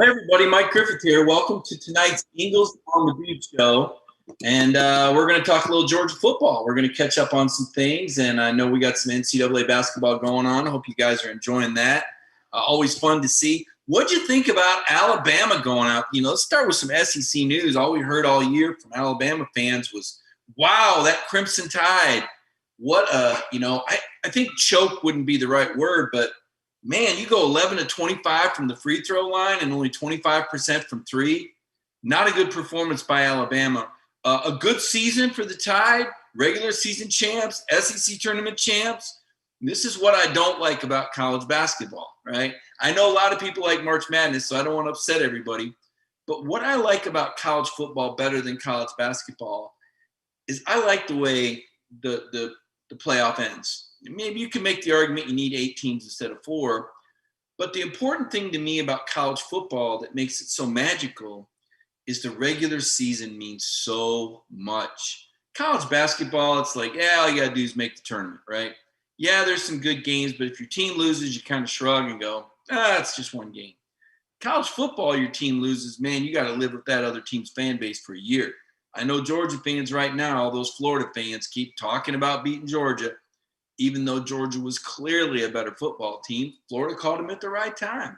Hey everybody, Mike Griffith here. Welcome to tonight's Eagles on the Beach show. And we're going to talk a little Georgia football. We're going to catch up on some things. And I know we got some NCAA basketball going on. I hope you guys are enjoying that. Always fun to see. What'd you think about Alabama going out? Let's start with some SEC news. All we heard all year from Alabama fans was, wow, that Crimson Tide. I think choke wouldn't be the right word, but man, you go 11 to 25 from the free throw line and only 25% from three. Not a good performance by Alabama. A good season for the Tide, regular season champs, SEC tournament champs. This is what I don't like about college basketball, right? I know a lot of people like March Madness, so I don't want to upset everybody. But what I like about college football better than college basketball is I like the way the playoff ends. Maybe you can make the argument you need 8 teams instead of 4. But the important thing to me about college football that makes it so magical is the regular season means so much. College basketball, it's like, yeah, all you got to do is make the tournament, right? Yeah, there's some good games, but if your team loses, you kind of shrug and go, it's just one game. College football, your team loses, man, you got to live with that other team's fan base for a year. I know Georgia fans right now, all those Florida fans keep talking about beating Georgia. Even though Georgia was clearly a better football team, Florida caught them at the right time.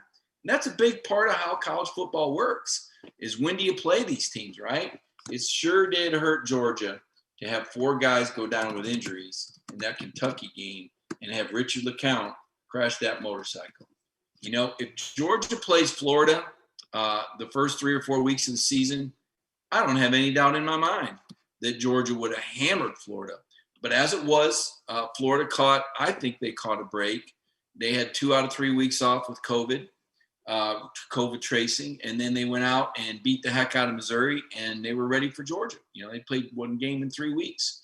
And that's a big part of how college football works, is when do you play these teams, right? It sure did hurt Georgia to have 4 guys go down with injuries in that Kentucky game and have Richard LeCounte crash that motorcycle. If Georgia plays Florida the first 3 or 4 weeks of the season, I don't have any doubt in my mind that Georgia would have hammered Florida. But as it was, Florida I think they caught a break. They had 2 out of 3 weeks off with COVID tracing, and then they went out and beat the heck out of Missouri, and they were ready for Georgia. They played 1 game in 3 weeks.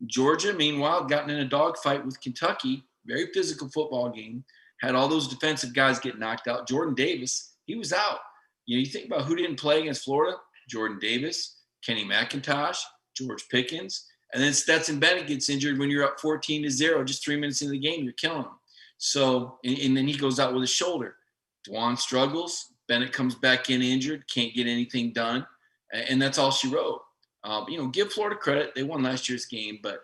Georgia, meanwhile, gotten in a dogfight with Kentucky, very physical football game, had all those defensive guys get knocked out. Jordan Davis, he was out. You think about who didn't play against Florida: Jordan Davis, Kenny McIntosh, George Pickens. And then Stetson Bennett gets injured when you're up 14-0, just 3 minutes into the game, you're killing him. So, and then he goes out with his shoulder. Dwan struggles. Bennett comes back in injured, can't get anything done. And that's all she wrote. Give Florida credit. They won last year's game, but,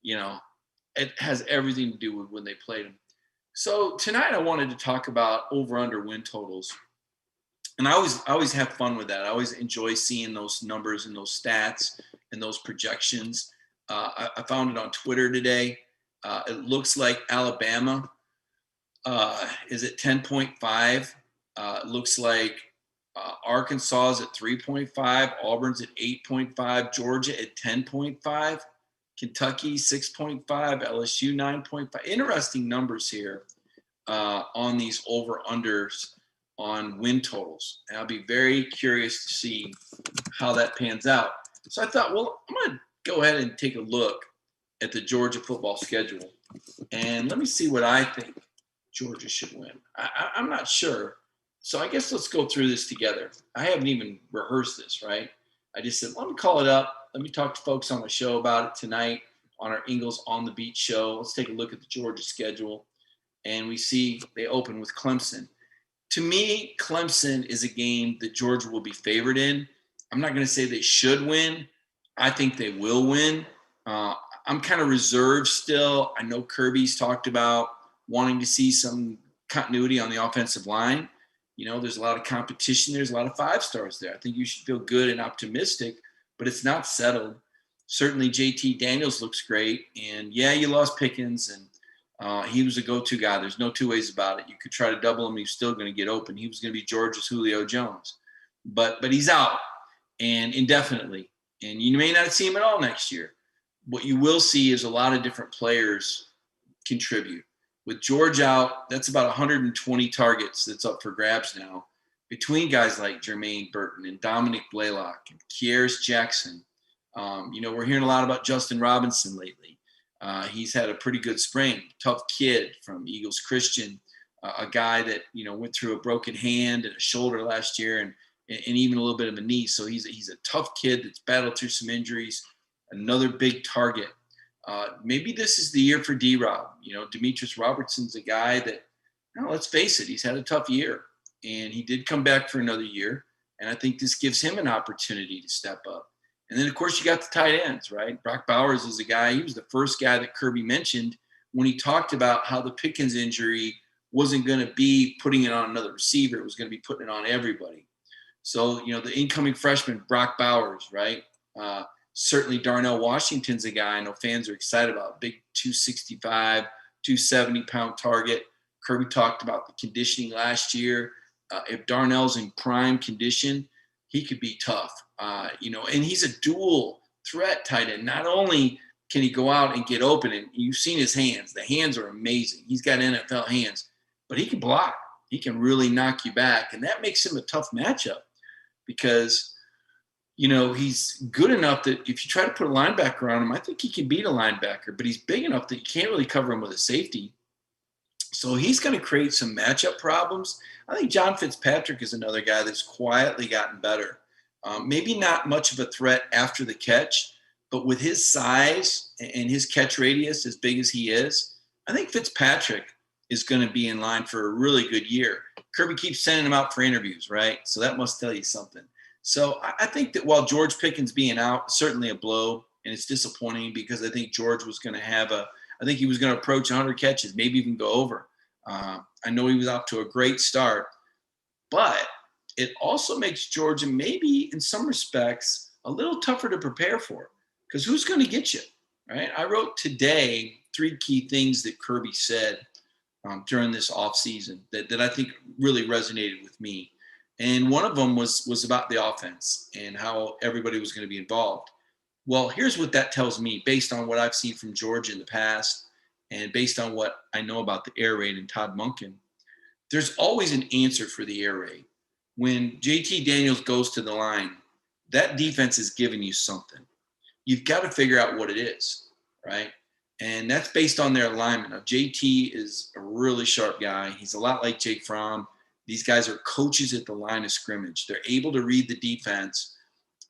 it has everything to do with when they played them. So tonight I wanted to talk about over-under win totals. And I always have fun with that. I always enjoy seeing those numbers and those stats and those projections. I found it on Twitter today. It looks like Alabama is at 10.5. It looks like Arkansas is at 3.5. Auburn's at 8.5. Georgia at 10.5. Kentucky 6.5. LSU 9.5. Interesting numbers here on these over-unders on win totals. And I'll be very curious to see how that pans out. So I thought, well, I'm going to go ahead and take a look at the Georgia football schedule. And let me see what I think Georgia should win. I'm not sure. So I guess let's go through this together. I haven't even rehearsed this, right? I just said, let me call it up. Let me talk to folks on the show about it tonight on our Eagles on the Beach show. Let's take a look at the Georgia schedule. And we see they open with Clemson. To me, Clemson is a game that Georgia will be favored in. I'm not going to say they should win. I think they will win. I'm kind of reserved still. I know Kirby's talked about wanting to see some continuity on the offensive line. There's a lot of competition. There's a lot of 5-stars there. I think you should feel good and optimistic, but it's not settled. Certainly JT Daniels looks great. And, yeah, you lost Pickens, and he was a go-to guy. There's no 2 ways about it. You could try to double him. He's still going to get open. He was going to be Georgia's Julio Jones. But he's out, and indefinitely. And you may not see him at all next year. What you will see is a lot of different players contribute. With George out, that's about 120 targets that's up for grabs now between guys like Jermaine Burton and Dominic Blaylock and Kieris Jackson. We're hearing a lot about Justin Robinson lately. He's had a pretty good spring. Tough kid from Eagles Christian, a guy that, went through a broken hand and a shoulder last year and even a little bit of a knee. So he's a tough kid that's battled through some injuries. Another big target. Maybe this is the year for D-Rob. Demetrius Robertson's a guy that, let's face it, he's had a tough year. and he did come back for another year. And I think this gives him an opportunity to step up. And then, of course, you got the tight ends, right? Brock Bowers is a guy, he was the first guy that Kirby mentioned when he talked about how the Pickens injury wasn't going to be putting it on another receiver. It was going to be putting it on everybody. So, the incoming freshman, Brock Bowers, right? Certainly Darnell Washington's a guy I know fans are excited about. Big 265, 270-pound target. Kirby talked about the conditioning last year. If Darnell's in prime condition, he could be tough. And he's a dual threat tight end. Not only can he go out and get open, and you've seen his hands. The hands are amazing. He's got NFL hands, but he can block. He can really knock you back, and that makes him a tough matchup because – he's good enough that if you try to put a linebacker on him, I think he can beat a linebacker, but he's big enough that you can't really cover him with a safety. So he's going to create some matchup problems. I think John Fitzpatrick is another guy that's quietly gotten better. Maybe not much of a threat after the catch, but with his size and his catch radius as big as he is, I think Fitzpatrick is going to be in line for a really good year. Kirby keeps sending him out for interviews, right? So that must tell you something. So I think that while George Pickens being out, certainly a blow, and it's disappointing because I think George was going to I think he was going to approach 100 catches, maybe even go over. I know he was off to a great start, but it also makes Georgia maybe in some respects a little tougher to prepare for because who's going to get you, right? I wrote today 3 key things that Kirby said during this offseason that I think really resonated with me. And one of them was about the offense and how everybody was going to be involved. Well, here's what that tells me based on what I've seen from Georgia in the past and based on what I know about the air raid and Todd Monken. There's always an answer for the air raid. When JT Daniels goes to the line, that defense is giving you something. You've got to figure out what it is, right? And that's based on their alignment. Now, JT is a really sharp guy. He's a lot like Jake Fromm. These guys are coaches at the line of scrimmage. They're able to read the defense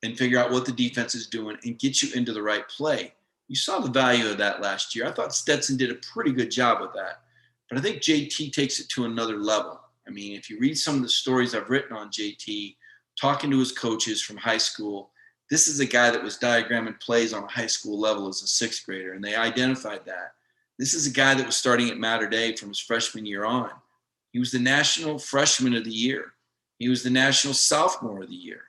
and figure out what the defense is doing and get you into the right play. You saw the value of that last year. I thought Stetson did a pretty good job with that. But I think JT takes it to another level. I mean, if you read some of the stories I've written on JT, talking to his coaches from high school, this is a guy that was diagramming plays on a high school level as a 6th grader, and they identified that. This is a guy that was starting at Mater Dei from his freshman year on. He was the National Freshman of the Year. He was the National Sophomore of the Year.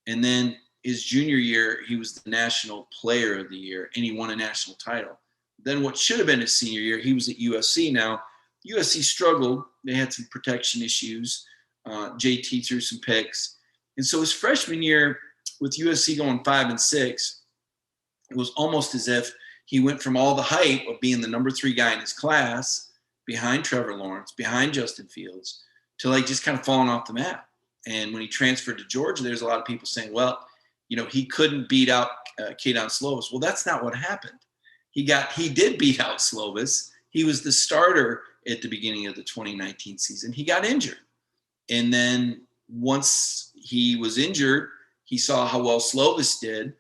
And then his junior year, he was the National Player of the Year, and he won a national title. Then what should have been his senior year, he was at USC. Now, USC struggled. They had some protection issues. JT threw some picks. And so his freshman year with USC going 5-6, it was almost as if he went from all the hype of being the number 3 guy in his class behind Trevor Lawrence, behind Justin Fields, to like just kind of falling off the map. And when he transferred to Georgia, there's a lot of people saying, well, he couldn't beat out Kaden Slovis. Well, that's not what happened. He did beat out Slovis. He was the starter at the beginning of the 2019 season. He got injured. And then once he was injured, he saw how well Slovis did,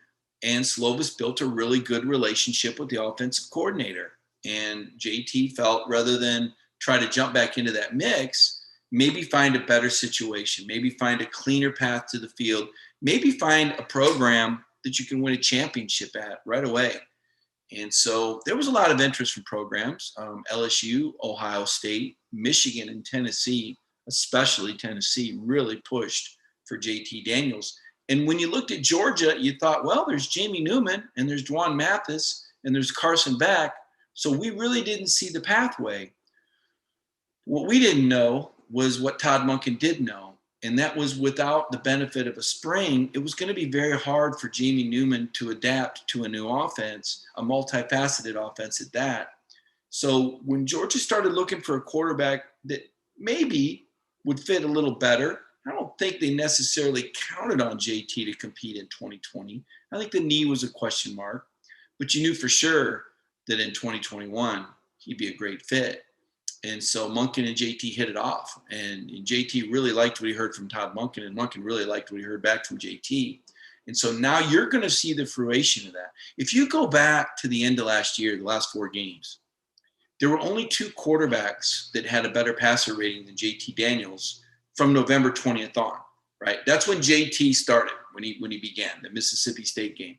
and Slovis built a really good relationship with the offensive coordinator. And JT felt rather than try to jump back into that mix, maybe find a better situation, maybe find a cleaner path to the field, maybe find a program that you can win a championship at right away. And so there was a lot of interest from programs, LSU, Ohio State, Michigan, and Tennessee, especially Tennessee, really pushed for JT Daniels. And when you looked at Georgia, you thought, well, there's Jamie Newman and there's Dwan Mathis and there's Carson Beck. So we really didn't see the pathway. What we didn't know was what Todd Monken did know, and that was without the benefit of a spring, it was going to be very hard for Jamie Newman to adapt to a new offense, a multifaceted offense at that. So when Georgia started looking for a quarterback that maybe would fit a little better, I don't think they necessarily counted on JT to compete in 2020. I think the knee was a question mark, but you knew for sure that in 2021, he'd be a great fit. And so Monken and JT hit it off. And JT really liked what he heard from Todd Monken, and Monken really liked what he heard back from JT. And so now you're going to see the fruition of that. If you go back to the end of last year, the last 4 games, there were only 2 quarterbacks that had a better passer rating than JT Daniels from November 20th on, right? That's when JT started, when he began the Mississippi State game.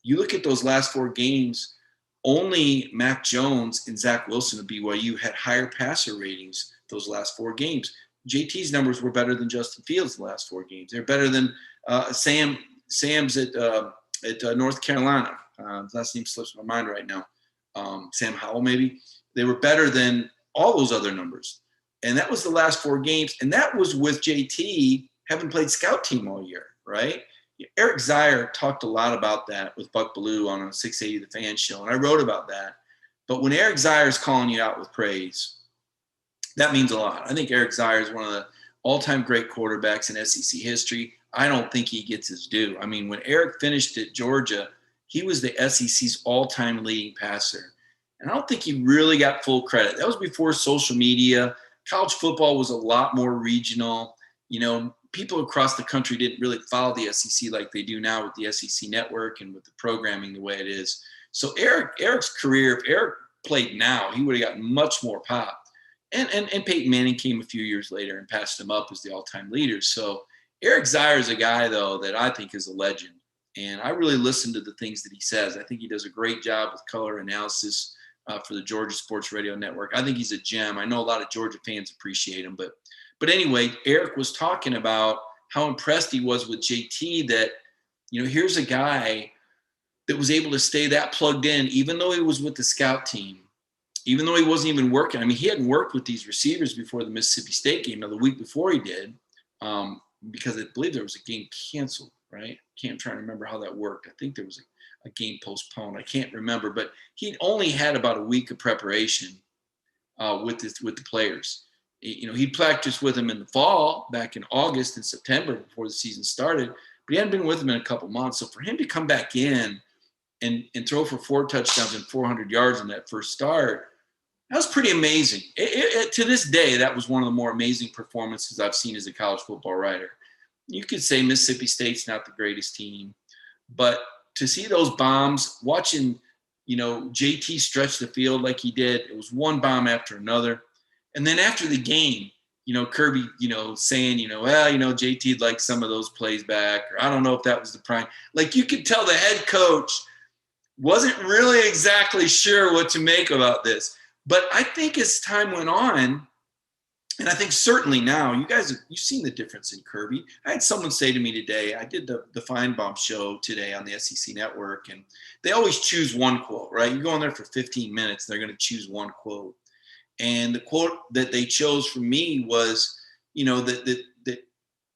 You look at those last 4 games, only Mac Jones and Zach Wilson of BYU had higher passer ratings those last 4 games. JT's numbers were better than Justin Fields the last 4 games. They're better than Sam's at North Carolina. His last name slips my mind right now. Sam Howell, maybe. They were better than all those other numbers. And that was the last 4 games. And that was with JT having played scout team all year, right? Eric Zier talked a lot about that with Buck Bellew on a 680 The Fan show, and I wrote about that. But when Eric Zier is calling you out with praise, that means a lot. I think Eric Zier is one of the all-time great quarterbacks in SEC history. I don't think he gets his due. I mean, when Eric finished at Georgia, he was the SEC's all-time leading passer. And I don't think he really got full credit. That was before social media. College football was a lot more regional. You know, people across the country didn't really follow the SEC like they do now with the SEC network and with the programming the way it is. So Eric's career, if Eric played now, he would have gotten much more pop. And Peyton Manning came a few years later and passed him up as the all-time leader. So Eric Zier is a guy, though, that I think is a legend. And I really listen to the things that he says. I think he does a great job with color analysis for the Georgia Sports Radio Network. I think he's a gem. I know a lot of Georgia fans appreciate him. But anyway, Eric was talking about how impressed he was with JT that, you know, here's a guy that was able to stay that plugged in, even though he was with the scout team, even though he wasn't even working. I mean, he hadn't worked with these receivers before the Mississippi State game. Now, the week before he did, because I believe there was a game canceled, right? Can't try to remember how that worked. I think there was a game postponed. I can't remember, but he only had about a week of preparation with the players. You know, he practiced with them in the fall, back in August and September before the season started, but he hadn't been with them in a couple months. So for him to come back in and throw for 4 touchdowns and 400 yards in that first start, that was pretty amazing. To this day, that was one of the more amazing performances I've seen as a college football writer. You could say Mississippi State's not the greatest team, but to see those bombs, watching, you know, JT stretch the field like he did, it was one bomb after another. And then after the game, you know, Kirby, you know, saying, you know, well, you know, JT'd like some of those plays back, or I don't know if that was the prime. Like, you could tell the head coach wasn't really exactly sure what to make about this. But I think as time went on, and I think certainly now, you guys, you've seen the difference in Kirby. I had someone say to me today, I did the Feinbaum show today on the SEC Network, and they always choose one quote, right? You go on there for 15 minutes, they're going to choose one quote. And the quote that they chose from me was, you know, that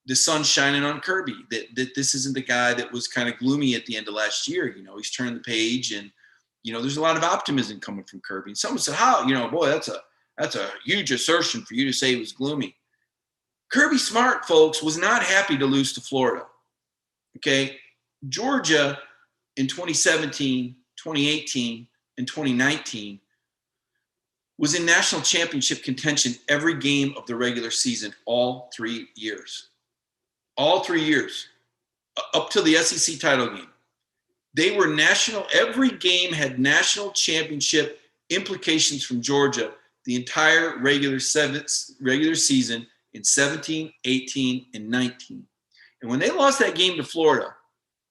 the sun's shining on Kirby, that this isn't the guy that was kind of gloomy at the end of last year. You know, he's turned the page, and, you know, there's a lot of optimism coming from Kirby. And someone said, how, you know, boy, that's a huge assertion for you to say he was gloomy. Kirby Smart, folks, was not happy to lose to Florida. Okay. Georgia in 2017, 2018, and 2019 was in national championship contention every game of the regular season, all 3 years. All 3 years, up to the SEC title game. They were national, every game had national championship implications from Georgia the entire regular season in 17, 18, and 19. And when they lost that game to Florida,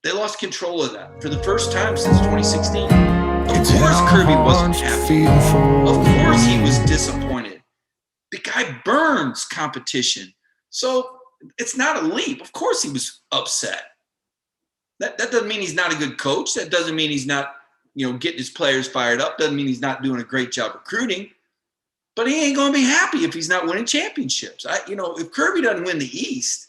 they lost control of that for the first time since 2016. Of course Kirby wasn't happy. Of course he was disappointed. The guy burns competition. So it's not a leap. Of course he was upset. That doesn't mean he's not a good coach. That doesn't mean he's not, you know, getting his players fired up. Doesn't mean he's not doing a great job recruiting. But he ain't going to be happy if he's not winning championships. If Kirby doesn't win the East,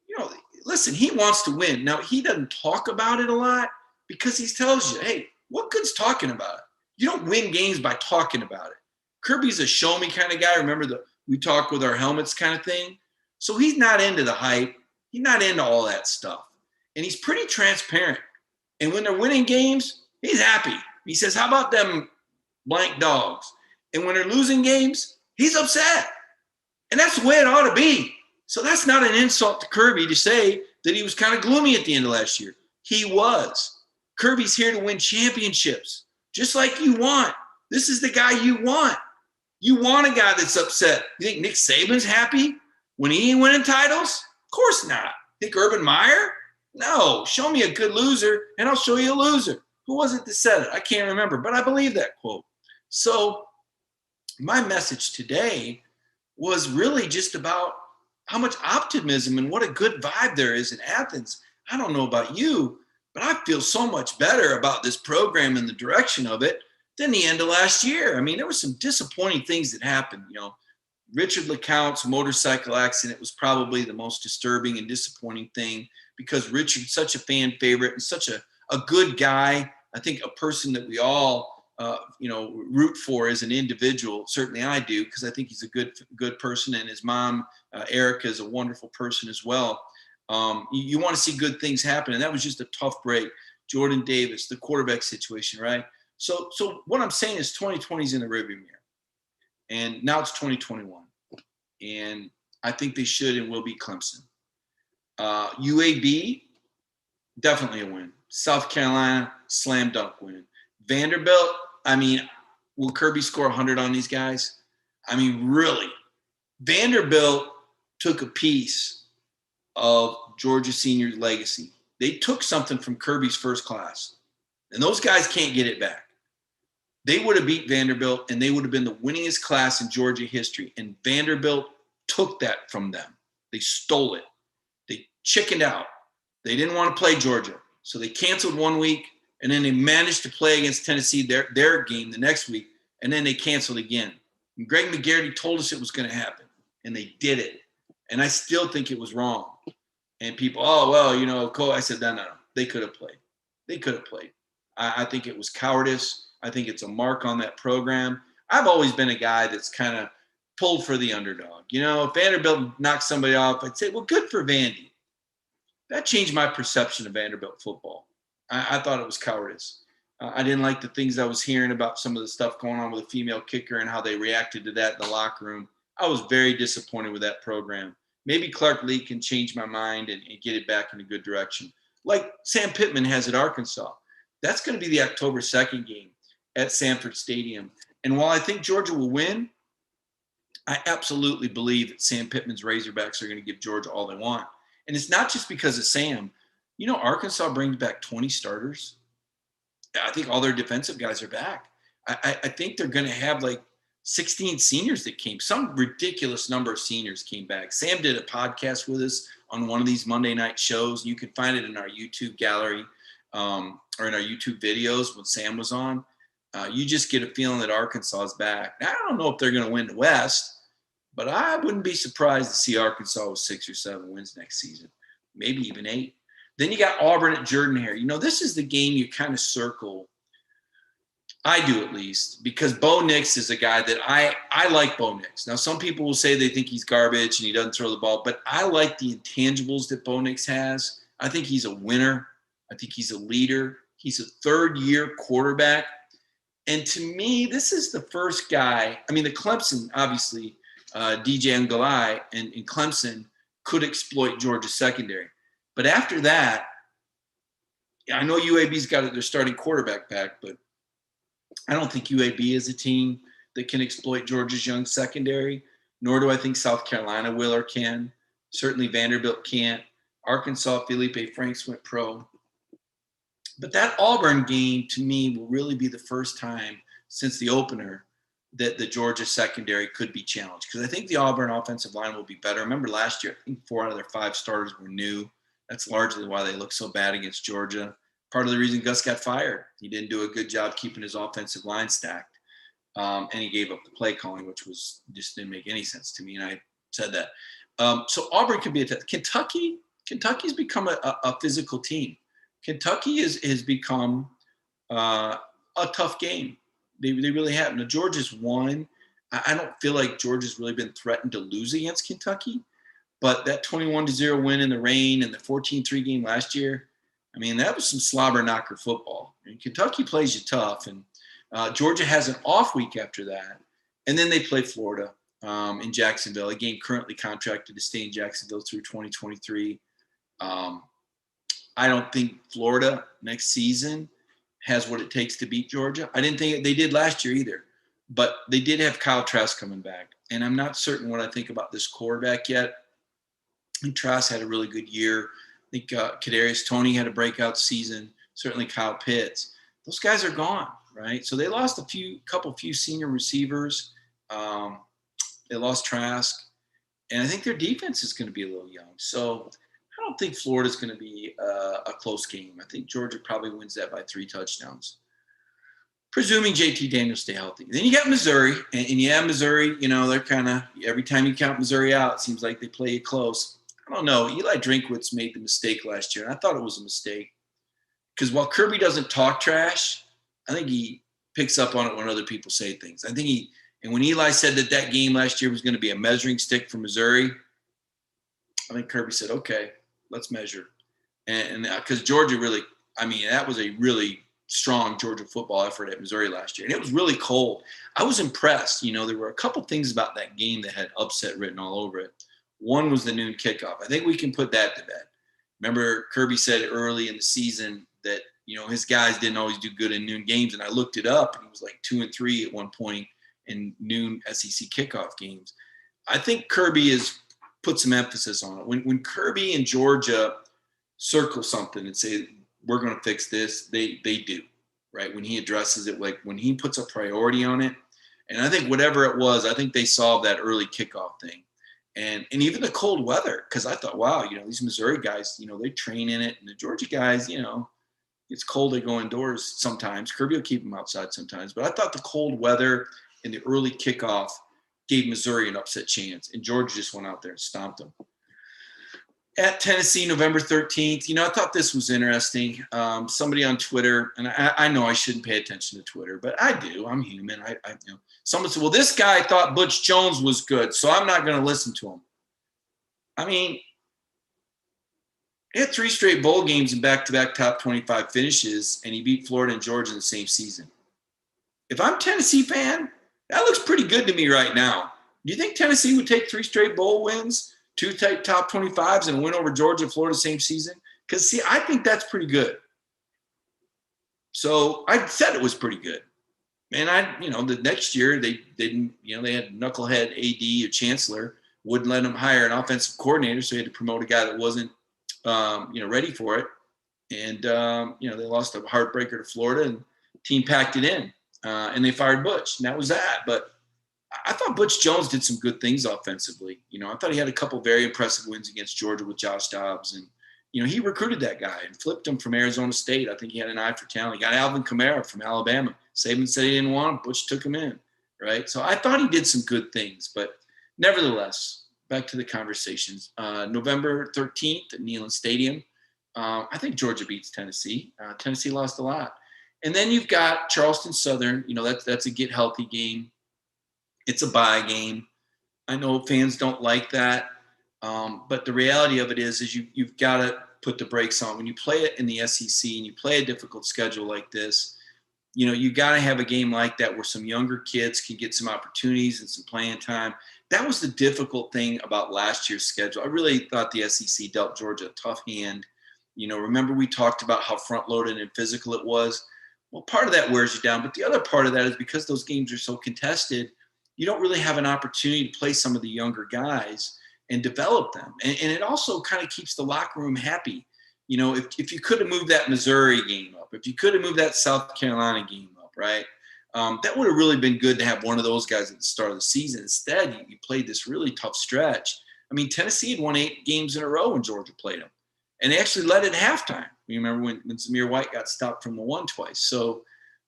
you know, listen, he wants to win. Now, he doesn't talk about it a lot because he tells you, hey, what good's talking about it? You don't win games by talking about it. Kirby's a show me kind of guy. Remember we talk with our helmets kind of thing. So he's not into the hype. He's not into all that stuff. And he's pretty transparent. And when they're winning games, he's happy. He says, how about them blank dogs? And when they're losing games, he's upset. And that's the way it ought to be. So that's not an insult to Kirby to say that he was kind of gloomy at the end of last year. He was. Kirby's here to win championships, just like you want. This is the guy you want. You want a guy that's upset. You think Nick Saban's happy When he ain't winning titles? Of course not. Think Urban Meyer? No. Show me a good loser, and I'll show you a loser. Who was it that said it? I can't remember, but I believe that quote. So my message today was really just about how much optimism and what a good vibe there is in Athens. I don't know about you, but I feel so much better about this program and the direction of it than the end of last year. I mean, there were some disappointing things that happened. Richard LeCounte's motorcycle accident was probably the most disturbing and disappointing thing because Richard's such a fan favorite and such a good guy. I think a person that we all, root for as an individual. Certainly I do, because I think he's a good person, and his mom, Erica, is a wonderful person as well. You want to see good things happen, and that was just a tough break. Jordan Davis, the quarterback situation, right? So what I'm saying is 2020 is in the rearview mirror, and now it's 2021, and I think they should and will beat Clemson. UAB, definitely a win. South Carolina, slam dunk win. Vanderbilt, I mean, will Kirby score 100 on these guys? I mean, really. Vanderbilt took a piece of Georgia Senior's legacy. They took something from Kirby's first class, and those guys can't get it back. They would have beat Vanderbilt, and they would have been the winningest class in Georgia history, and Vanderbilt took that from them. They stole it. They chickened out. They didn't want to play Georgia, so they canceled 1 week, and then they managed to play against Tennessee their game the next week, and then they canceled again. And Greg McGarity told us it was going to happen, and they did it. And I still think it was wrong. And people, I said, no. They could have played. They could have played. I think it was cowardice. I think it's a mark on that program. I've always been a guy that's kind of pulled for the underdog. If Vanderbilt knocked somebody off, I'd say, well, good for Vandy. That changed my perception of Vanderbilt football. I thought it was cowardice. I didn't like the things I was hearing about some of the stuff going on with the female kicker and how they reacted to that in the locker room. I was very disappointed with that program. Maybe Clark Lee can change my mind and get it back in a good direction. Like Sam Pittman has at Arkansas. That's going to be the October 2nd game at Sanford Stadium. And while I think Georgia will win, I absolutely believe that Sam Pittman's Razorbacks are going to give Georgia all they want. And it's not just because of Sam. Arkansas brings back 20 starters. I think all their defensive guys are back. I think they're going to have like 16 seniors that came. Some ridiculous number of seniors came back. Sam did a podcast with us on one of these Monday night shows. You can find it in our YouTube gallery or in our YouTube videos when Sam was on. You just get a feeling that Arkansas is back. Now, I don't know if they're going to win the West, but I wouldn't be surprised to see Arkansas with 6 or 7 wins next season, maybe even 8. Then you got Auburn at Jordan-Hare. This is the game you kind of circle. I do, at least, because Bo Nix is a guy that I like Bo Nix. Now, some people will say they think he's garbage and he doesn't throw the ball, but I like the intangibles that Bo Nix has. I think he's a winner. I think he's a leader. He's a third-year quarterback. And to me, this is the first guy. I mean, the Clemson, obviously, DJ Ngalai and Clemson could exploit Georgia's secondary. But after that, I know UAB's got their starting quarterback back, but I don't think UAB is a team that can exploit Georgia's young secondary, nor do I think South Carolina will or can. Certainly Vanderbilt can't. Arkansas, Felipe Franks went pro. But that Auburn game, to me, will really be the first time since the opener that the Georgia secondary could be challenged. Because I think the Auburn offensive line will be better. Remember last year, I think 4 out of their 5 starters were new. That's largely why they look so bad against Georgia. Part of the reason Gus got fired. He didn't do a good job keeping his offensive line stacked. And he gave up the play calling, which just didn't make any sense to me. And I said that. So Auburn could be a test. Kentucky's become a physical team. Kentucky has become a tough game. They really have. Now, Georgia's won. I don't feel like Georgia's really been threatened to lose against Kentucky. But that 21-0 win in the rain and the 14-3 game last year, I mean, that was some slobber knocker football. And Kentucky plays you tough. And Georgia has an off week after that. And then they play Florida in Jacksonville, a game currently contracted to stay in Jacksonville through 2023. I don't think Florida next season has what it takes to beat Georgia. I didn't think they did last year either. But they did have Kyle Trask coming back. And I'm not certain what I think about this quarterback yet. think Trask had a really good year. I think Kadarius Toney had a breakout season. Certainly Kyle Pitts. Those guys are gone, right? So they lost a few senior receivers. They lost Trask, and I think their defense is going to be a little young. So I don't think Florida's going to be a close game. I think Georgia probably wins that by 3 touchdowns, presuming JT Daniels stay healthy. Then you got Missouri, and yeah, Missouri, they're kind of, every time you count Missouri out, it seems like they play it close. I don't know. Eli Drinkwitz made the mistake last year, and I thought it was a mistake because while Kirby doesn't talk trash, I think he picks up on it when other people say things. And when Eli said that game last year was going to be a measuring stick for Missouri, I think Kirby said, okay, let's measure. And because Georgia really, that was a really strong Georgia football effort at Missouri last year. And it was really cold. I was impressed. There were a couple things about that game that had upset written all over it. One was the noon kickoff. I think we can put that to bed. Remember, Kirby said early in the season that, his guys didn't always do good in noon games. And I looked it up, and he was like 2-3 at one point in noon SEC kickoff games. I think Kirby has put some emphasis on it. When Kirby and Georgia circle something and say, we're going to fix this, they do, right? When he addresses it, like when he puts a priority on it. And I think whatever it was, I think they solved that early kickoff thing. And even the cold weather, because I thought, wow, these Missouri guys, they train in it. And the Georgia guys, it's cold, they go indoors sometimes. Kirby will keep them outside sometimes. But I thought the cold weather and the early kickoff gave Missouri an upset chance. And Georgia just went out there and stomped them. At Tennessee, November 13th, I thought this was interesting. Somebody on Twitter, and I know I shouldn't pay attention to Twitter, but I do. I'm human. Someone said, well, this guy thought Butch Jones was good, so I'm not going to listen to him. He had 3 straight bowl games and back-to-back top 25 finishes, and he beat Florida and Georgia in the same season. If I'm a Tennessee fan, that looks pretty good to me right now. Do you think Tennessee would take 3 straight bowl wins, 2 top 25s, and a win over Georgia and Florida same season? Because, see, I think that's pretty good. So I said it was pretty good. And the next year they didn't, they had knucklehead AD or chancellor, wouldn't let them hire an offensive coordinator. So he had to promote a guy that wasn't, ready for it. And, they lost a heartbreaker to Florida, and the team packed it in. And they fired Butch, and that was that. But I thought Butch Jones did some good things offensively. I thought he had a couple very impressive wins against Georgia with Josh Dobbs. And, he recruited that guy and flipped him from Arizona State. I think he had an eye for talent. He got Alvin Kamara from Alabama. Saban said he didn't want him. Butch took him in, right? So I thought he did some good things. But nevertheless, back to the conversations. November 13th at Neyland Stadium. I think Georgia beats Tennessee. Tennessee lost a lot. And then you've got Charleston Southern. That's a get healthy game. It's a bye game. I know fans don't like that. But the reality of it is you've got to put the brakes on. When you play it in the SEC and you play a difficult schedule like this, you got to have a game like that where some younger kids can get some opportunities and some playing time. That was the difficult thing about last year's schedule. I really thought the SEC dealt Georgia a tough hand. Remember we talked about how front-loaded and physical it was? Well, part of that wears you down, but the other part of that is because those games are so contested, you don't really have an opportunity to play some of the younger guys and develop them. And it also kind of keeps the locker room happy. If you could have moved that Missouri game up, if you could have moved that South Carolina game up, right, that would have really been good to have one of those guys at the start of the season. Instead, you played this really tough stretch. Tennessee had won 8 games in a row when Georgia played them. And they actually led at halftime. You remember when Zamir White got stopped from the one twice. So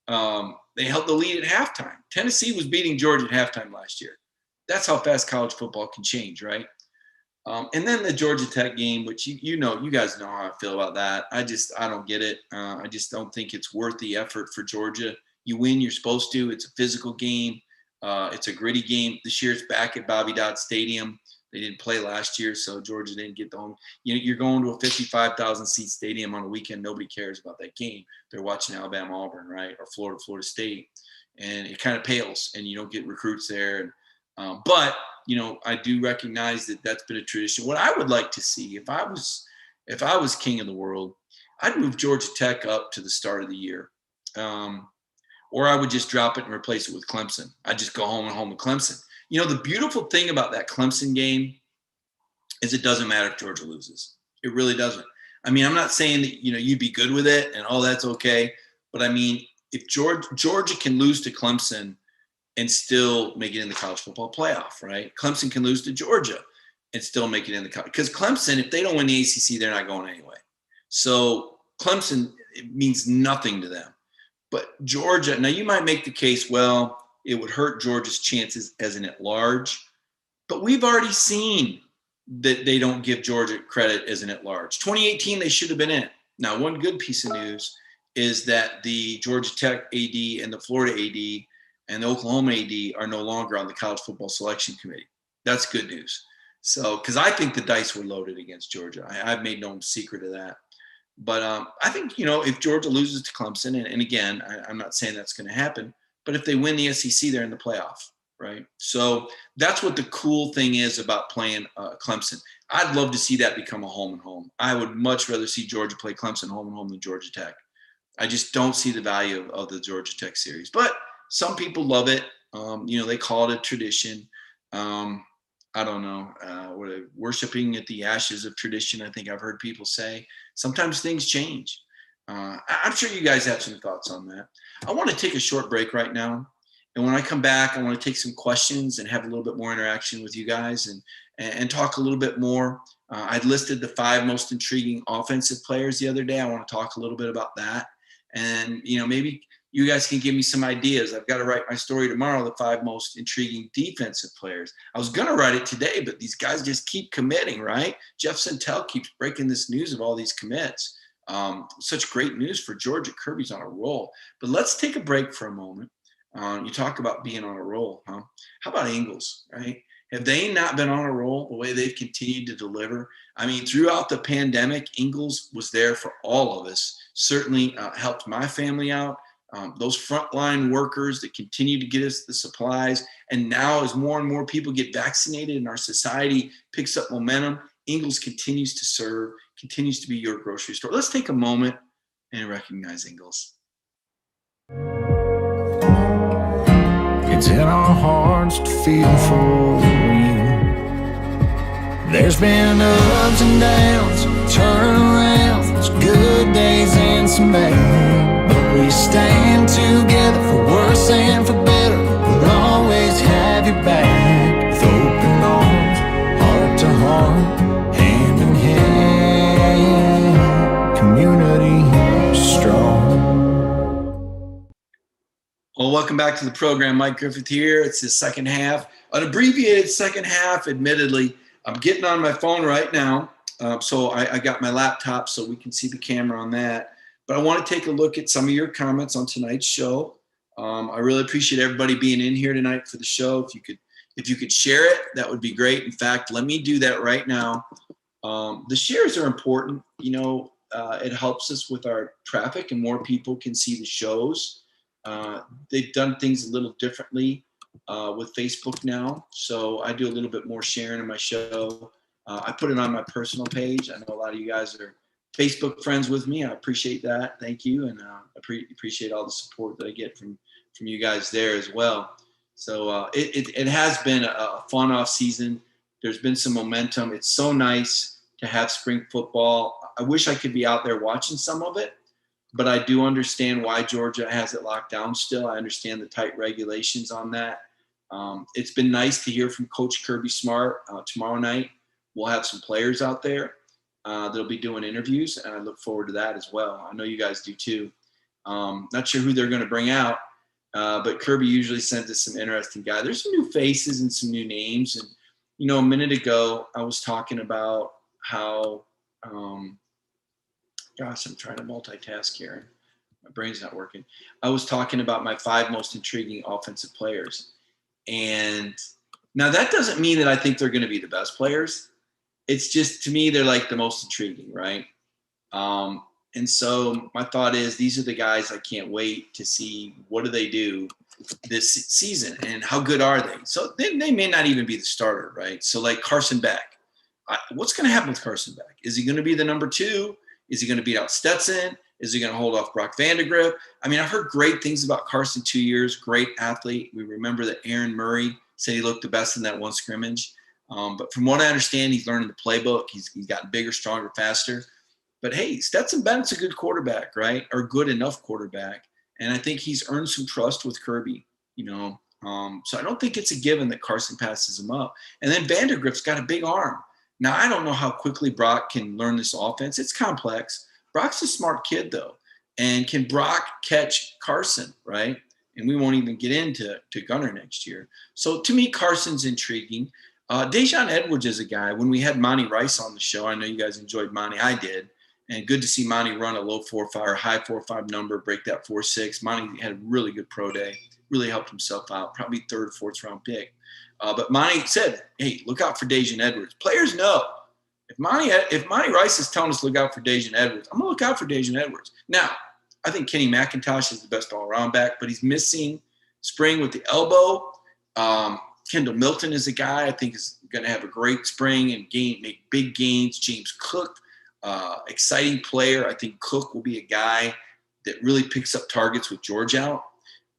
they held the lead at halftime. Tennessee was beating Georgia at halftime last year. That's how fast college football can change, right? And then the Georgia Tech game, which you guys know how I feel about that. I don't get it. I just don't think it's worth the effort for Georgia. You win, you're supposed to. It's a physical game. It's a gritty game. This year it's back at Bobby Dodd Stadium. They didn't play last year, so Georgia didn't get the home. You're going to a 55,000 seat stadium on a weekend. Nobody cares about that game. They're watching Alabama, Auburn, right, or Florida State, and it kind of pales, and you don't get recruits there. But I do recognize that that's been a tradition. What I would like to see, if I was king of the world, I'd move Georgia Tech up to the start of the year, or I would just drop it and replace it with Clemson. I'd just go home with Clemson. The beautiful thing about that Clemson game is it doesn't matter if Georgia loses. It really doesn't. I mean, I'm not saying that, you'd be good with it and that's okay. But I mean, if Georgia can lose to Clemson and still make it in the college football playoff, right? Clemson can lose to Georgia and still make it in the college. Because Clemson, if they don't win the ACC, they're not going anyway. So Clemson, it means nothing to them. But Georgia, now you might make the case, well, it would hurt Georgia's chances as an at-large. But we've already seen that they don't give Georgia credit as an at-large. 2018, they should have been in. Now, one good piece of news is that the Georgia Tech AD and the Florida AD and the Oklahoma AD are no longer on the College Football Selection Committee. That's good news. So, because I think the dice were loaded against Georgia. I've made no secret of that. But I think, if Georgia loses to Clemson, and again, I'm not saying that's going to happen, but if they win the SEC, they're in the playoff, right? So that's what the cool thing is about playing Clemson. I'd love to see that become a home and home. I would much rather see Georgia play Clemson home and home than Georgia Tech. I just don't see the value of the Georgia Tech series. But some people love it. They call it a tradition. I don't know, worshiping at the ashes of tradition, I think I've heard people say. Sometimes things change. I'm sure you guys have some thoughts on that. I want to take a short break right now. And when I come back, I want to take some questions and have a little bit more interaction with you guys and talk a little bit more. I'd listed the 5 most intriguing offensive players the other day. I want to talk a little bit about that. And, maybe you guys can give me some ideas. I've got to write my story tomorrow, the 5 most intriguing defensive players. I was going to write it today, but these guys just keep committing, right? Jeff Sentell keeps breaking this news of all these commits. Such great news for Georgia. Kirby's on a roll. But let's take a break for a moment. You talk about being on a roll, huh? How about Ingles, right? Have they not been on a roll the way they've continued to deliver? I mean, throughout the pandemic, Ingles was there for all of us. Certainly helped my family out. Those frontline workers that continue to get us the supplies. And now as more and more people get vaccinated and our society picks up momentum, Ingles continues to serve, continues to be your grocery store. Let's take a moment and recognize Ingles. It's in our hearts to feel for you. There's been ups and downs, turnarounds, good days and some bad. But we stand together for worse and for better. We'll always have your back. With open arms, heart to heart, hand in hand. Community strong. Well, welcome back to the program. Mike Griffith here. It's the second half, an abbreviated second half, admittedly. I'm getting on my phone right now. So I got my laptop so we can see the camera on that. But I want to take a look at some of your comments on tonight's show. I really appreciate everybody being in here tonight for the show. If you could share it, that would be great. In fact, let me do that right now. The shares are important. It helps us with our traffic and more people can see the shows. They've done things a little differently with Facebook now. So I do a little bit more sharing of my show. I put it on my personal page. I know a lot of you guys are Facebook friends with me. I appreciate that. Thank you. And I appreciate all the support that I get from you guys there as well. So it has been a fun off season. There's been some momentum. It's so nice to have spring football. I wish I could be out there watching some of it. But I do understand why Georgia has it locked down still. I understand the tight regulations on that. It's been nice to hear from Coach Kirby Smart. Tomorrow night, we'll have some players out there that'll be doing interviews, and I look forward to that as well. I know you guys do too. Not sure who they're going to bring out, but Kirby usually sends us some interesting guys. There's some new faces and some new names. And, a minute ago, I was talking about how gosh, I'm trying to multitask here. My brain's not working. I was talking about my 5 most intriguing offensive players. And now that doesn't mean that I think they're going to be the best players. It's just, to me, they're like the most intriguing, right? And so my thought is these are the guys I can't wait to see what do they do this season and how good are they? So they may not even be the starter, right? So like Carson Beck. What's going to happen with Carson Beck? Is he going to be the number 2? Is he going to beat out Stetson? Is he going to hold off Brock Vandegrift? I mean, I've heard great things about Carson 2 years, great athlete. We remember that Aaron Murray said he looked the best in that one scrimmage. But from what I understand, he's learning the playbook. He's gotten bigger, stronger, faster. But hey, Stetson Bennett's a good quarterback, right? Or good enough quarterback. And I think he's earned some trust with Kirby, So I don't think it's a given that Carson passes him up. And then Vandergrift's got a big arm. Now, I don't know how quickly Brock can learn this offense. It's complex. Brock's a smart kid, though. And can Brock catch Carson, right? And we won't even get into Gunner next year. So to me, Carson's intriguing. Dejon Edwards is a guy. When we had Monty Rice on the show, I know you guys enjoyed Monty. I did. And good to see Monty run a low 4.5 or high 4.5 number, break that 4.6. Monty had a really good pro day, really helped himself out, probably third, fourth round pick. But Monty said, hey, look out for Dejon Edwards. Players know. If Monty Rice is telling us to look out for Dejon Edwards, I'm going to look out for Dejon Edwards. Now, I think Kenny McIntosh is the best all-around back, but he's missing spring with the elbow. Kendall Milton is a guy I think is going to have a great spring and make big gains. James Cook, exciting player. I think Cook will be a guy that really picks up targets with George out.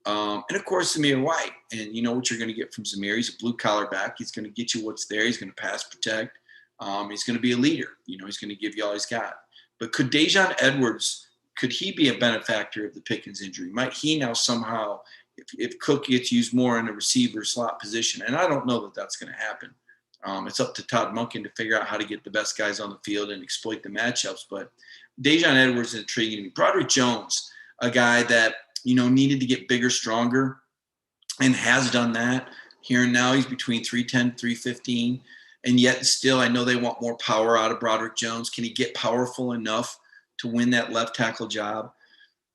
And, of course, Zamir White. And you know what you're going to get from Zamir. He's a blue-collar back. He's going to get you what's there. He's going to pass protect. He's going to be a leader. He's going to give you all he's got. But could Dejon Edwards, could he be a benefactor of the Pickens injury? Might he now somehow, if Cook gets used more in a receiver slot position, and I don't know that that's going to happen. It's up to Todd Monken to figure out how to get the best guys on the field and exploit the matchups. But Dejon Edwards is intriguing to me. Broderick Jones, a guy that, needed to get bigger, stronger, and has done that. Here and now he's between 310, 315. And yet still, I know they want more power out of Broderick Jones. Can he get powerful enough to win that left tackle job?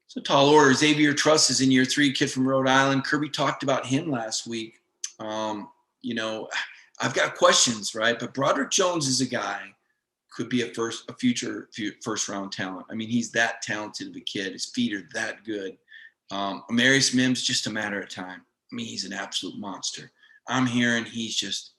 It's a tall order. Xavier Truss is in year 3, kid from Rhode Island. Kirby talked about him last week. I've got questions, right? But Broderick Jones is a guy, could be a future first-round talent. I mean, he's that talented of a kid. His feet are that good. Amarius Mims, just a matter of time. I mean, he's an absolute monster. I'm hearing he's just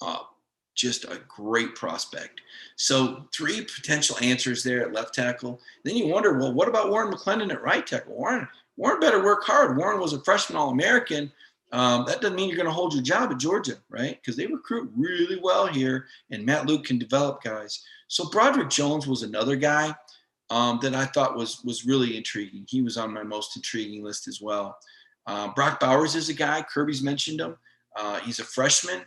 a great prospect. So 3 potential answers there at left tackle. Then you wonder, well, what about Warren McClendon at right tackle? Warren better work hard. Warren was a freshman All-American. That doesn't mean you're going to hold your job at Georgia, right? Because they recruit really well here, and Matt Luke can develop guys. So Broderick Jones was another guy that I thought was really intriguing. He was on my most intriguing list as well. Brock Bowers is a guy. Kirby's mentioned him. He's a freshman.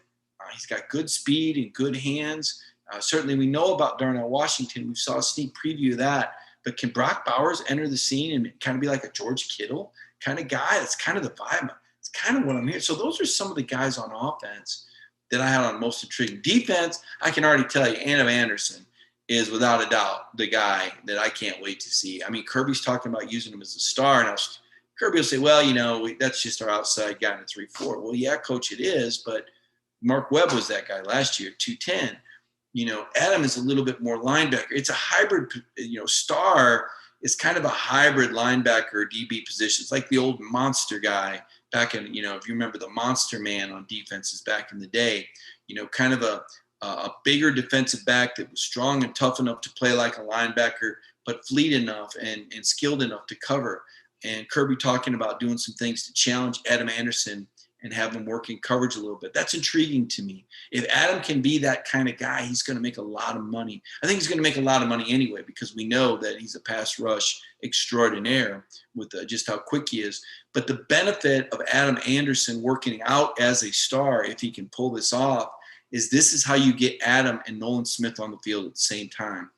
He's got good speed and good hands. Certainly we know about Darnell Washington. We saw a sneak preview of that. But can Brock Bowers enter the scene and kind of be like a George Kittle kind of guy? That's kind of the vibe. It's kind of what I'm hearing. So those are some of the guys on offense that I had on most intriguing. Defense, I can already tell you, Adam Anderson is without a doubt the guy that I can't wait to see. I mean, Kirby's talking about using him as a star. And Kirby will say, well, that's just our outside guy in a 3-4. Well, yeah, coach, it is. But Mark Webb was that guy last year, 210. Adam is a little bit more linebacker. It's a hybrid, star is kind of a hybrid linebacker DB position. It's like the old monster guy back in, if you remember the monster man on defenses back in the day, kind of a bigger defensive back that was strong and tough enough to play like a linebacker, but fleet enough and skilled enough to cover. And Kirby talking about doing some things to challenge Adam Anderson and have him work in coverage a little bit. That's intriguing to me. If Adam can be that kind of guy, he's going to make a lot of money. I think he's going to make a lot of money anyway, because we know that he's a pass rush extraordinaire with just how quick he is. But the benefit of Adam Anderson working out as a star, if he can pull this off, this is how you get Adam and Nolan Smith on the field at the same time.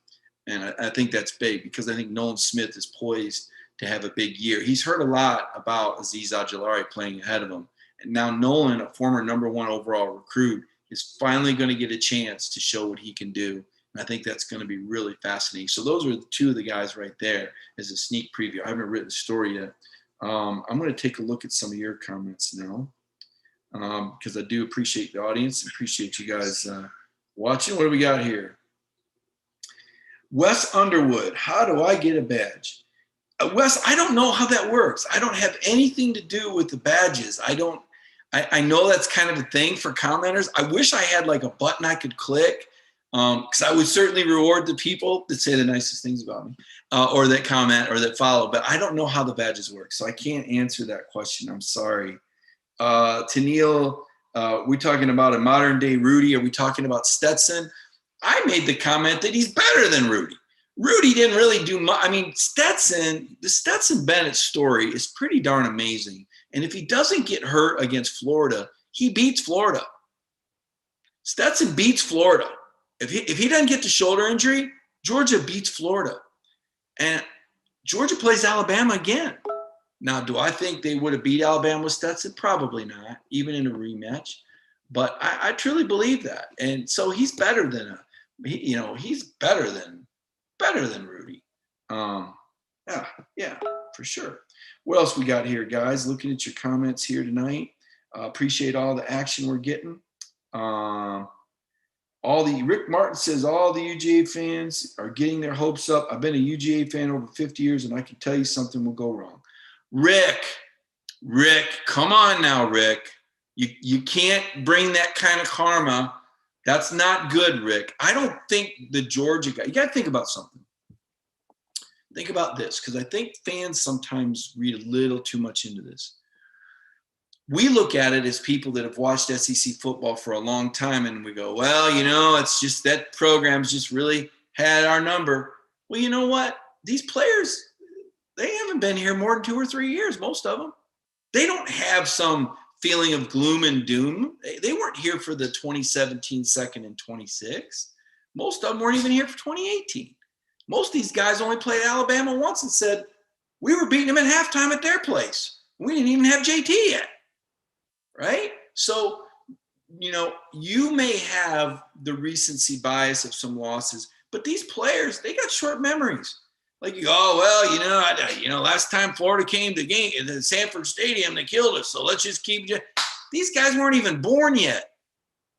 And I think that's big, because I think Nolan Smith is poised to have a big year. He's heard a lot about Azeez Ojulari playing ahead of him. And now Nolan, a former number 1 overall recruit, is finally going to get a chance to show what he can do. And I think that's going to be really fascinating. So those are 2 of the guys right there as a sneak preview. I haven't written the story yet. I'm going to take a look at some of your comments now, because I do appreciate the audience. Appreciate you guys watching. What do we got here? Wes Underwood, how do I get a badge? Wes, I don't know how that works. I don't have anything to do with the badges. I know that's kind of a thing for commenters. I wish I had like a button I could click, because I would certainly reward the people that say the nicest things about me, or that comment or that follow. But I don't know how the badges work, so I can't answer that question. I'm sorry. Tennille We talking about a modern day Rudy? Are we talking about Stetson? I made the comment that he's better than Rudy. Rudy didn't really do much. I mean, the Stetson Bennett story is pretty darn amazing. And if he doesn't get hurt against Florida, he beats Florida. Stetson beats Florida. If he doesn't get the shoulder injury, Georgia beats Florida. And Georgia plays Alabama again. Now, do I think they would have beat Alabama with Stetson? Probably not, even in a rematch. But I truly believe that. And so he's better than he's better than Rudy. Yeah, for sure. What else we got here, guys? Looking at your comments here tonight. Appreciate all the action we're getting. Rick Martin says all the UGA fans are getting their hopes up. I've been a UGA fan over 50 years, and I can tell you something will go wrong. Rick, come on now, Rick. You can't bring that kind of karma. That's not good, Rick. I don't think the Georgia guy, you got to think about something. Think about this, because I think fans sometimes read a little too much into this. We look at it as people that have watched SEC football for a long time, and we go, well, it's just that program's just really had our number. Well, you know what? These players, they haven't been here more than 2 or 3 years, most of them. They don't have some feeling of gloom and doom. They weren't here for the 2017 second and 26. Most of them weren't even here for 2018. Most of these guys only played Alabama once and said, we were beating them at halftime at their place. We didn't even have JT yet. Right? So, you may have the recency bias of some losses, but these players, they got short memories. Like, last time Florida came to game in the Sanford Stadium, they killed us. So let's just keep. These guys weren't even born yet.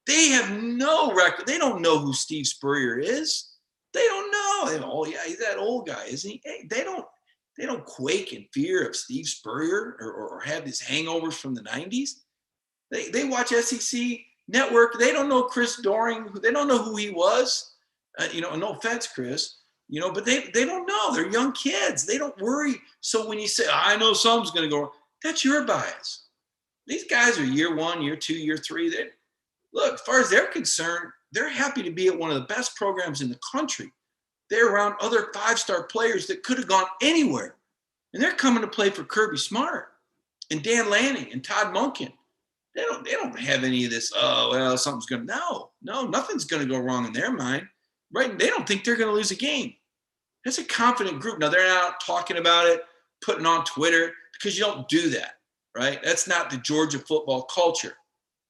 They have no record. They don't know who Steve Spurrier is. They don't know. He's that old guy, isn't he? Hey, they don't quake in fear of Steve Spurrier or have these hangovers from the 90s. They watch SEC Network. They don't know Chris Doring. They don't know who he was. No offense, Chris. But they don't know. They're young kids. They don't worry. So when you say, I know something's going to go wrong, that's your bias. These guys are year 1, year 2, year 3. Look, as far as they're concerned, they're happy to be at one of the best programs in the country. They're around other 5-star players that could have gone anywhere. And they're coming to play for Kirby Smart and Dan Lanning and Todd Monken. They don't have any of this, something's going to, no, nothing's going to go wrong in their mind. Right? They don't think they're going to lose a game. That's a confident group. Now, they're not talking about it, putting on Twitter, because you don't do that, right? That's not the Georgia football culture.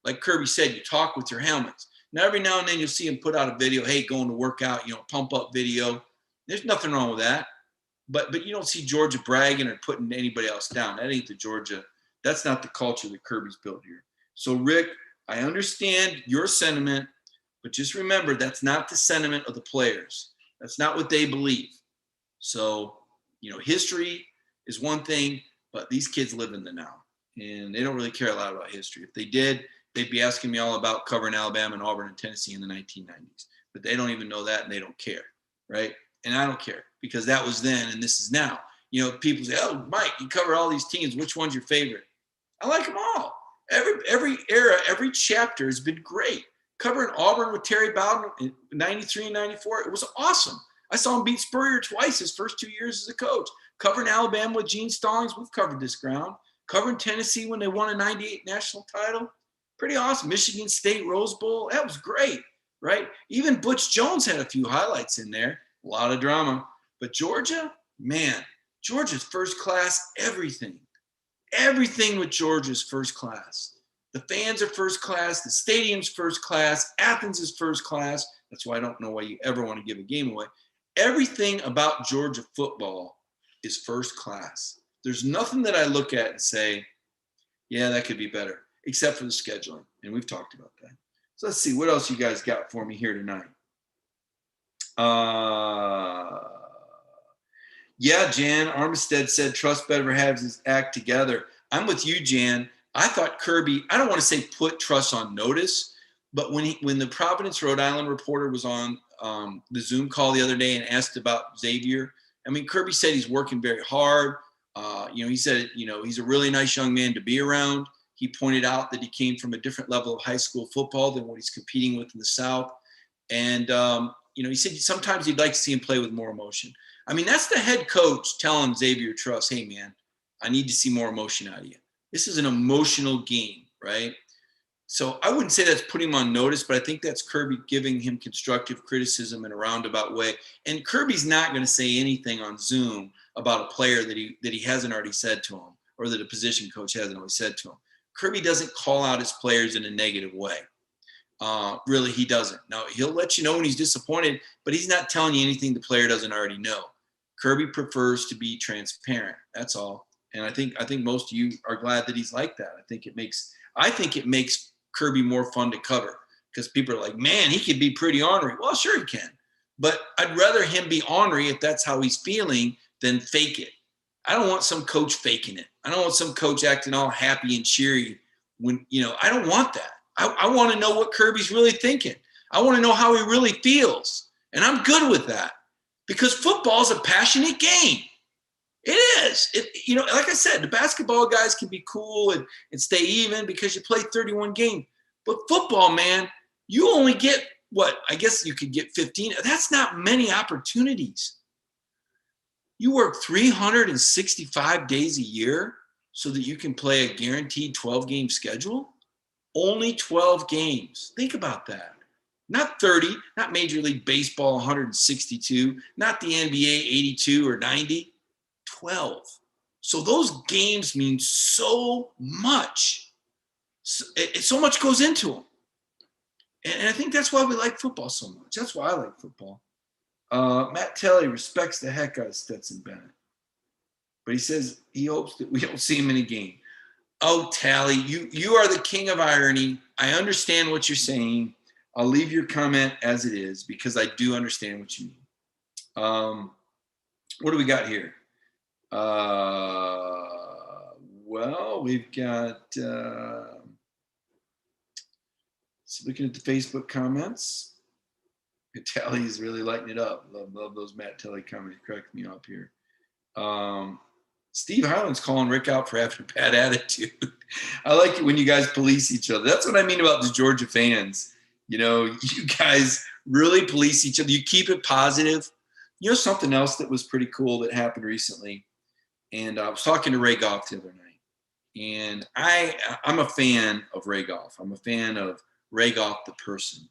Like Kirby said, you talk with your helmets. Now, every now and then you'll see him put out a video, hey, going to work out, pump up video. There's nothing wrong with that. But you don't see Georgia bragging or putting anybody else down. That ain't the Georgia. That's not the culture that Kirby's built here. So, Rick, I understand your sentiment. But just remember, that's not the sentiment of the players. That's not what they believe. So, history is one thing, but these kids live in the now. And they don't really care a lot about history. If they did, they'd be asking me all about covering Alabama and Auburn and Tennessee in the 1990s. But they don't even know that, and they don't care, right? And I don't care, because that was then and this is now. People say, oh, Mike, you cover all these teams. Which one's your favorite? I like them all. Every era, every chapter has been great. Covering Auburn with Terry Bowden in 93 and 94, it was awesome. I saw him beat Spurrier twice his first 2 years as a coach. Covering Alabama with Gene Stallings, we've covered this ground. Covering Tennessee when they won a 98 national title, pretty awesome. Michigan State Rose Bowl, that was great, right? Even Butch Jones had a few highlights in there, a lot of drama. But Georgia, man, Georgia's first class, everything. Everything with Georgia's first class. The fans are first class. The stadium's first class. Athens is first class. That's why I don't know why you ever want to give a game away. Everything about Georgia football is first class. There's nothing that I look at and say, yeah, that could be better, except for the scheduling. And we've talked about that. So let's see. What else you guys got for me here tonight? Yeah, Jan Armistead said Trust better has his act together. I'm with you, Jan. I thought Kirby, I don't want to say put Truss on notice, but when the Providence, Rhode Island reporter was on the Zoom call the other day and asked about Xavier, Kirby said he's working very hard. He said, he's a really nice young man to be around. He pointed out that he came from a different level of high school football than what he's competing with in the South. And, he said sometimes he'd like to see him play with more emotion. I mean, that's the head coach telling Xavier Truss, hey, man, I need to see more emotion out of you. This is an emotional game, right? So I wouldn't say that's putting him on notice, but I think that's Kirby giving him constructive criticism in a roundabout way. And Kirby's not going to say anything on Zoom about a player that he hasn't already said to him, or that a position coach hasn't always said to him. Kirby doesn't call out his players in a negative way. Really, he doesn't. Now, he'll let you know when he's disappointed, but he's not telling you anything the player doesn't already know. Kirby prefers to be transparent. That's all. And I think most of you are glad that he's like that. I think it makes Kirby more fun to cover, because people are like, man, he could be pretty ornery. Well, sure he can. But I'd rather him be ornery if that's how he's feeling than fake it. I don't want some coach faking it. I don't want some coach acting all happy and cheery when, I don't want that. I want to know what Kirby's really thinking. I want to know how he really feels. And I'm good with that, because football is a passionate game. It is. Like I said, the basketball guys can be cool and stay even because you play 31 games. But football, man, you only get what? I guess you could get 15. That's not many opportunities. You work 365 days a year so that you can play a guaranteed 12-game schedule? Only 12 games. Think about that. Not 30, not Major League Baseball 162, not the NBA 82 or 90, 12. So those games mean so much. So much goes into them. And I think that's why we like football so much. That's why I like football. Matt Telley respects the heck out of Stetson Bennett. But he says he hopes that we don't see him in a game. Oh, Tally, you are the king of irony. I understand what you're saying. I'll leave your comment as it is because I do understand what you mean. What do we got here? Well, we've got so looking at the Facebook comments. Tally is really lighting it up. Love those Matt Tally comments. Correct me up here. Steve Highland's calling Rick out for having a bad attitude. I like it when you guys police each other. That's what I mean about the Georgia fans. You guys really police each other. You keep it positive. Something else that was pretty cool that happened recently. And I was talking to Ray Goff the other night. And I'm a fan of Ray Goff. I'm a fan of Ray Goff, the person,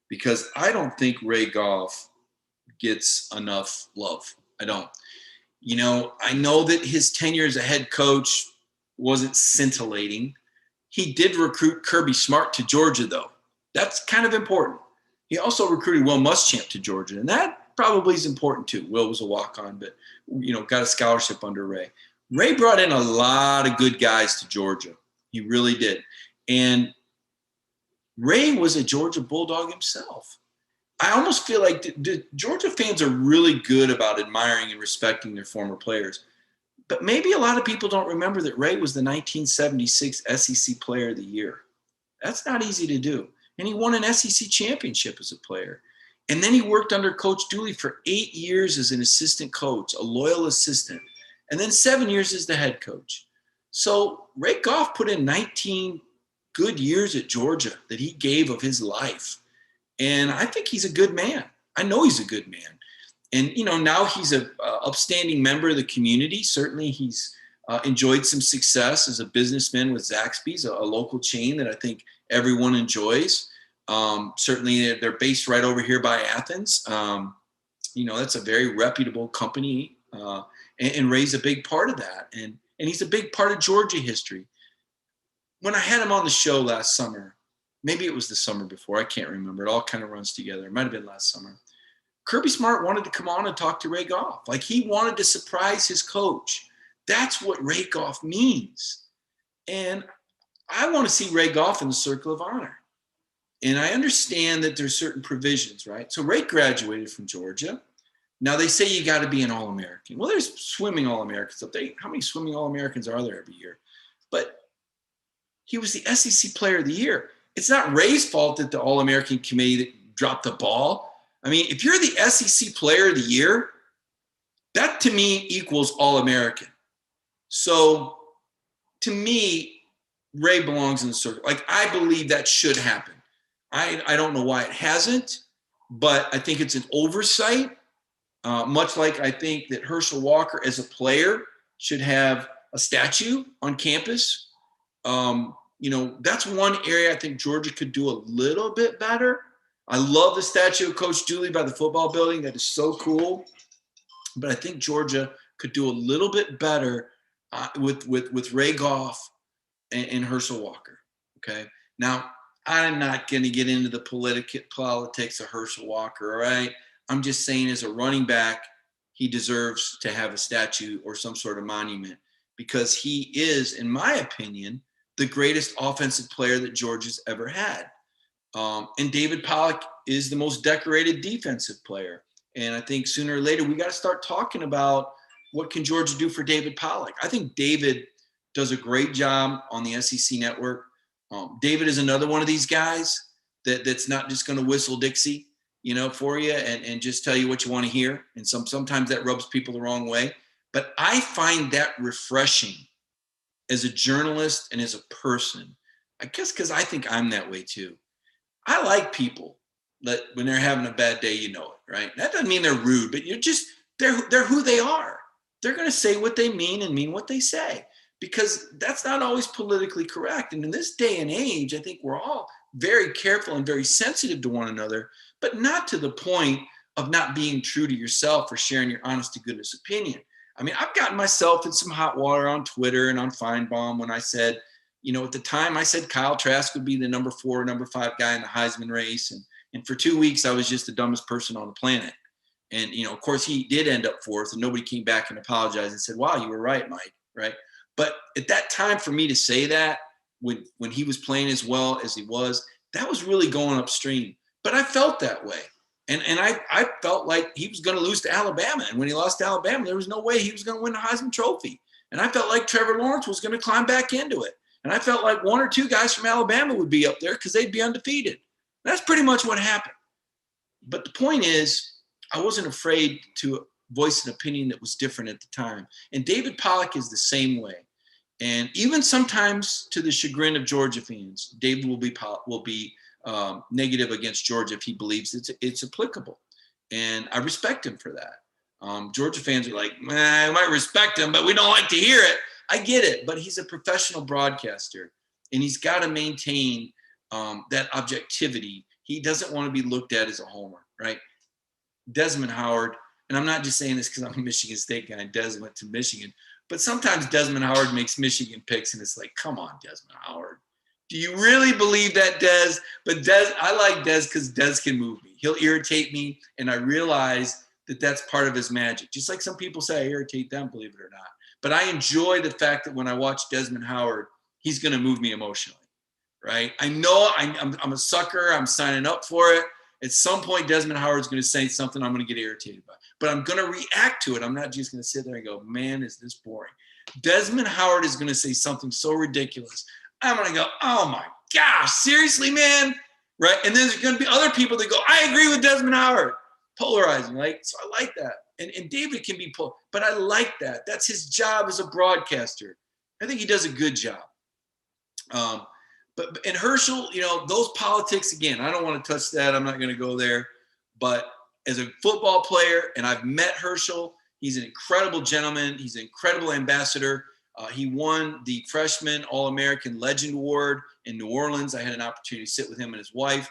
because I don't think Ray Goff gets enough love. I don't. I know that his tenure as a head coach wasn't scintillating. He did recruit Kirby Smart to Georgia, though. That's kind of important. He also recruited Will Muschamp to Georgia, and that probably is important too. Will was a walk-on, but, got a scholarship under Ray. Ray brought in a lot of good guys to Georgia. He really did. And Ray was a Georgia Bulldog himself. I almost feel like the Georgia fans are really good about admiring and respecting their former players. But maybe a lot of people don't remember that Ray was the 1976 SEC Player of the Year. That's not easy to do. And he won an SEC championship as a player. And then he worked under Coach Dooley for 8 years as an assistant coach, a loyal assistant, and then 7 years as the head coach. So Ray Goff put in 19 good years at Georgia that he gave of his life. And I think he's a good man. I know he's a good man. And, now he's an upstanding member of the community. Certainly he's enjoyed some success as a businessman with Zaxby's, a local chain that I think everyone enjoys. Certainly they're based right over here by Athens. That's a very reputable company. And Ray's a big part of that. And he's a big part of Georgia history. When I had him on the show last summer, maybe it was the summer before, I can't remember. It all kind of runs together. It might have been last summer. Kirby Smart wanted to come on and talk to Ray Goff. Like, he wanted to surprise his coach. That's what Ray Goff means. And I want to see Ray Goff in the Circle of Honor. And I understand that there's certain provisions, right? So Ray graduated from Georgia. Now they say you got to be an All-American. Well, there's swimming All-Americans up there. How many swimming All-Americans are there every year? But he was the SEC Player of the Year. It's not Ray's fault that the All-American committee that dropped the ball. I mean, if you're the SEC Player of the Year, that to me equals All-American. So to me, Ray belongs in the circle. Like, I believe that should happen. I don't know why it hasn't, but I think it's an oversight. Much like I think that Herschel Walker as a player should have a statue on campus. That's one area I think Georgia could do a little bit better. I love the statue of Coach Dooley by the football building. That is so cool. But I think Georgia could do a little bit better with Ray Goff and Herschel Walker. Okay. Now, I'm not going to get into the politics of Herschel Walker. All right. I'm just saying, as a running back, he deserves to have a statue or some sort of monument, because he is, in my opinion, the greatest offensive player that Georgia's ever had. And David Pollock is the most decorated defensive player. And I think sooner or later, we got to start talking about what can Georgia do for David Pollock. I think David does a great job on the SEC network. David is another one of these guys that's not just going to whistle Dixie, for you and just tell you what you want to hear. And sometimes that rubs people the wrong way. But I find that refreshing as a journalist and as a person. I guess because I think I'm that way too. I like people that when they're having a bad day, it, right? That doesn't mean they're rude, but they're who they are. They're going to say what they mean and mean what they say, because that's not always politically correct. And in this day and age, I think we're all very careful and very sensitive to one another, but not to the point of not being true to yourself or sharing your honest to goodness opinion. I mean, I've gotten myself in some hot water on Twitter and on Feinbaum when I said, at the time I said Kyle Trask would be the number 4, number 5 guy in the Heisman race. And for 2 weeks, I was just the dumbest person on the planet. And, of course, he did end up 4th, and nobody came back and apologized and said, wow, you were right, Mike, right? But at that time, for me to say that when he was playing as well as he was, that was really going upstream. But I felt that way. And I felt like he was going to lose to Alabama. And when he lost to Alabama, there was no way he was going to win the Heisman Trophy. And I felt like Trevor Lawrence was going to climb back into it. And I felt like 1 or 2 guys from Alabama would be up there because they'd be undefeated. That's pretty much what happened. But the point is, I wasn't afraid to voice an opinion that was different at the time. And David Pollock is the same way. And even sometimes, to the chagrin of Georgia fans, David will be negative against Georgia if he believes it's applicable. And I respect him for that. Georgia fans are like, I might respect him, but we don't like to hear it. I get it, but he's a professional broadcaster, and he's got to maintain that objectivity. He doesn't want to be looked at as a homer, right? Desmond Howard, and I'm not just saying this because I'm a Michigan State guy and Des went to Michigan, but sometimes Desmond Howard makes Michigan picks, and it's like, come on, Desmond Howard. Do you really believe that, Des? But I like Des because Des can move me. He'll irritate me, and I realize that that's part of his magic. Just like some people say I irritate them, believe it or not. But I enjoy the fact that when I watch Desmond Howard, he's going to move me emotionally, right? I know I'm a sucker. I'm signing up for it. At some point, Desmond Howard's going to say something I'm going to get irritated by. But I'm going to react to it. I'm not just going to sit there and go, man, is this boring. Desmond Howard is going to say something so ridiculous. I'm going to go, oh, my gosh, seriously, man? Right? And then there's going to be other people that go, I agree with Desmond Howard. Polarizing, right? So I like that. And David can be but I like that. That's his job as a broadcaster. I think he does a good job. But Herschel, those politics, again, I don't want to touch that. I'm not going to go there. But as a football player, and I've met Herschel, he's an incredible gentleman. He's an incredible ambassador. He won the Freshman All-American Legend Award in New Orleans. I had an opportunity to sit with him and his wife.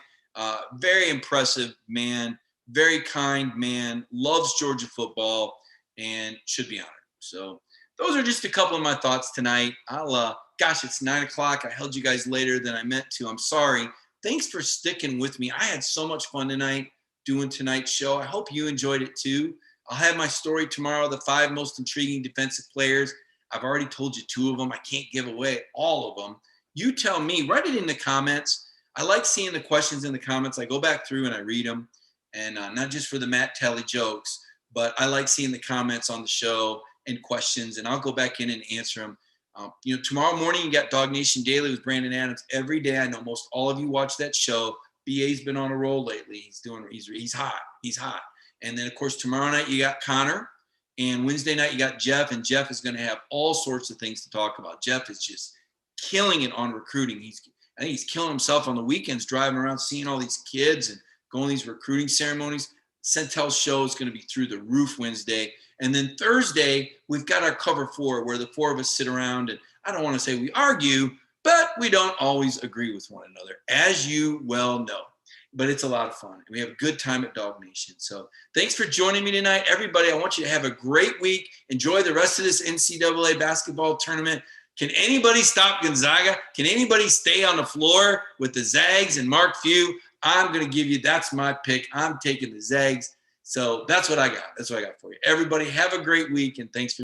Very impressive man. Very kind man, loves Georgia football, and should be honored. So those are just a couple of my thoughts tonight. It's 9:00. I held you guys later than I meant to. I'm sorry. Thanks for sticking with me. I had so much fun tonight doing tonight's show. I hope you enjoyed it too. I'll have my story tomorrow, the 5 most intriguing defensive players. I've already told you 2 of them. I can't give away all of them. You tell me. Write it in the comments. I like seeing the questions in the comments. I go back through and I read them. And not just for the Matt Talley jokes, but I like seeing the comments on the show and questions, and I'll go back in and answer them. Tomorrow morning you got Dog Nation Daily with Brandon Adams every day. I know most all of you watch that show. BA's been on a roll lately. He's hot. He's hot. And then, of course, tomorrow night you got Connor, and Wednesday night you got Jeff, and Jeff is going to have all sorts of things to talk about. Jeff is just killing it on recruiting. I think he's killing himself on the weekends, driving around, seeing all these kids and going to these recruiting ceremonies. Centel's show is going to be through the roof Wednesday. And then Thursday, we've got our cover 4 where the 4 of us sit around, and I don't want to say we argue, but we don't always agree with one another, as you well know. But it's a lot of fun. And we have a good time at Dog Nation. So thanks for joining me tonight. Everybody, I want you to have a great week. Enjoy the rest of this NCAA basketball tournament. Can anybody stop Gonzaga? Can anybody stay on the floor with the Zags and Mark Few? I'm going to give you, that's my pick. I'm taking the Zags. So that's what I got. That's what I got for you. Everybody, have a great week, and thanks for